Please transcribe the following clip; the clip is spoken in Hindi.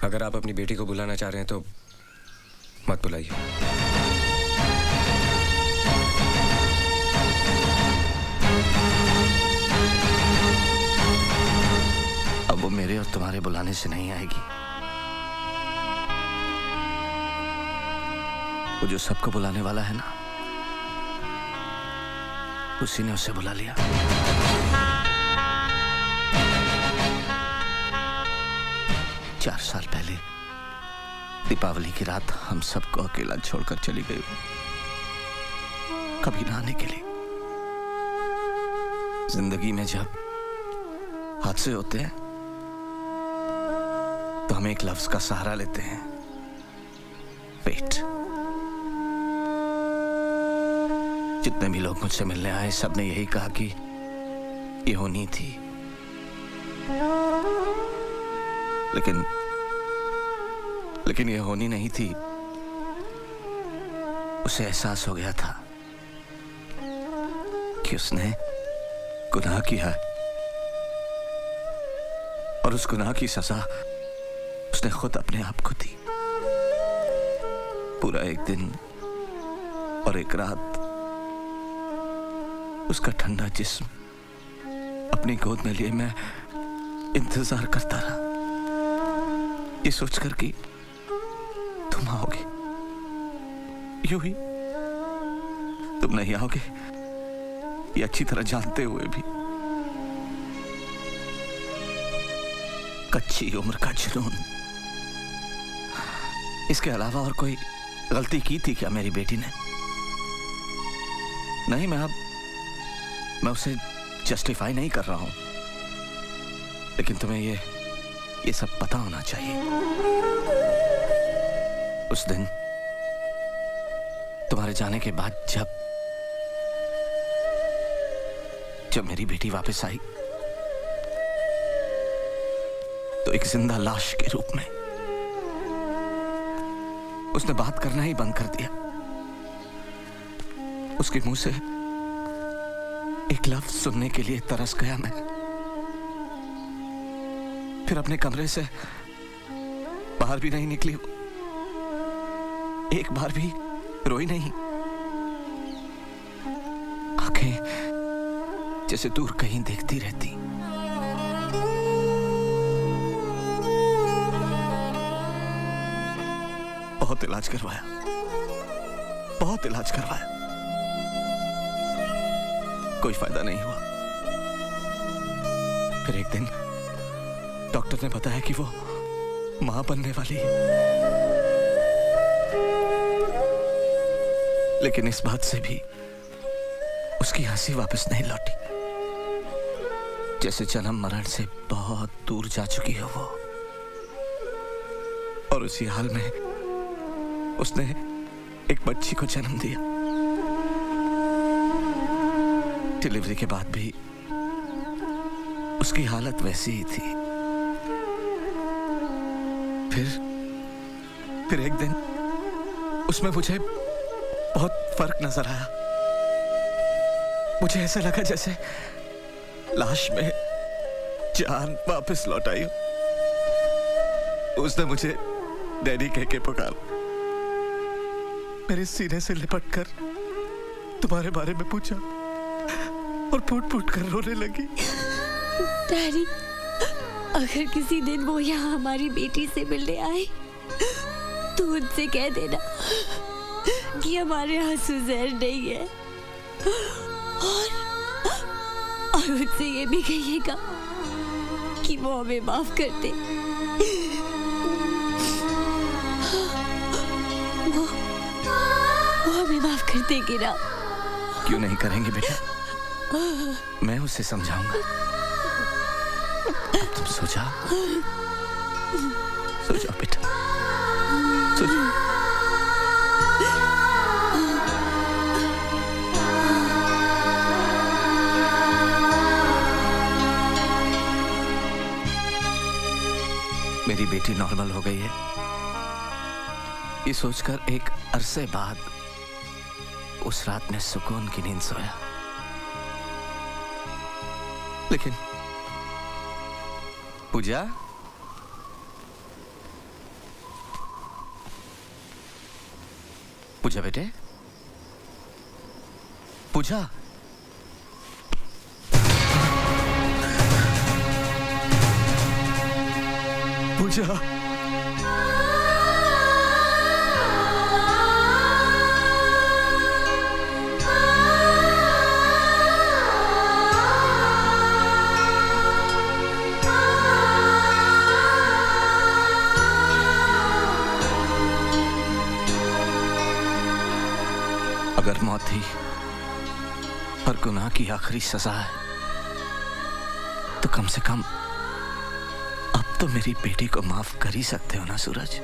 अगर आप अपनी बेटी को बुलाना चाह रहे हैं तो मत बुलाइए। अब वो मेरे और तुम्हारे बुलाने से नहीं आएगी। वो जो सबको बुलाने वाला है ना, उसी ने उसे बुला लिया। चार साल पहले दीपावली की रात हम सबको अकेला छोड़कर चली गई वो, कभी ना आने के लिए। जिंदगी में जब हादसे होते हैं तो हम एक लफ्ज का सहारा लेते हैं, फेट। जितने भी लोग मुझसे मिलने आए सबने यही कहा कि ये होनी थी, लेकिन ये होनी नहीं थी। उसे एहसास हो गया था कि उसने गुनाह किया है और उस गुनाह की सजा उसने खुद अपने आप को दी। पूरा एक दिन और एक रात उसका ठंडा जिस्म अपनी गोद में लिए मैं इंतजार करता रहा, ये सोचकर कि तुम आओगे। यूं ही तुम नहीं आओगे ये अच्छी तरह जानते हुए भी। कच्ची उम्र का जुनून, इसके अलावा और कोई गलती की थी क्या मेरी बेटी ने? नहीं, मैं उसे जस्टिफाई नहीं कर रहा हूं, लेकिन तुम्हें ये सब पता होना चाहिए। उस दिन तुम्हारे जाने के बाद जब मेरी बेटी वापस आई तो एक जिंदा लाश के रूप में उसने बात करना ही बंद कर दिया। उसके मुंह से एक लफ्ज सुनने के लिए तरस गया मैं। फिर अपने कमरे से बाहर भी नहीं निकली, एक बार भी रोई नहीं। आंखें जैसे दूर कहीं देखती रहती। बहुत इलाज करवाया, बहुत इलाज करवाया, कोई फायदा नहीं हुआ। फिर एक दिन डॉक्टर ने बताया कि वो मां बनने वाली है, लेकिन इस बात से भी उसकी हंसी वापस नहीं लौटी, जैसे जन्म मरण से बहुत दूर जा चुकी हो वो। और उसी हाल में उसने एक बच्ची को जन्म दिया। डिलीवरी के बाद भी उसकी हालत वैसी ही थी। फिर एक दिन उसमें मुझे बहुत फर्क नजर आया। मुझे ऐसा लगा जैसे लाश में जान वापस लौट आई हो। उसने मुझे डैडी कह के पुकारा, मेरे सीने से लिपटकर तुम्हारे बारे में पूछा और फूट फूट कर रोने लगी। डैडी, अगर किसी दिन वो यहाँ हमारी बेटी से मिलने आए तो उनसे कह देना कि हमारे आंसू जहर नहीं है, और उनसे ये भी कहिएगा कि वो हमें माफ कर दे। वो हमें माफ कर देंगे ना? क्यों नहीं करेंगे बेटा, मैं उसे समझाऊंगा। अब तुम सो जाओ, सो जाओ बेटा, सो जाओ। मेरी बेटी नॉर्मल हो गई है, ये सोचकर एक अरसे बाद उस रात में सुकून की नींद सोया। लेकिन पूजा, पूजा बेटे, पूजा। पूजा, अगर मौत ही और गुनाह की आखिरी सजा है तो कम से कम अब तो मेरी बेटी को माफ कर ही सकते हो ना सूरज।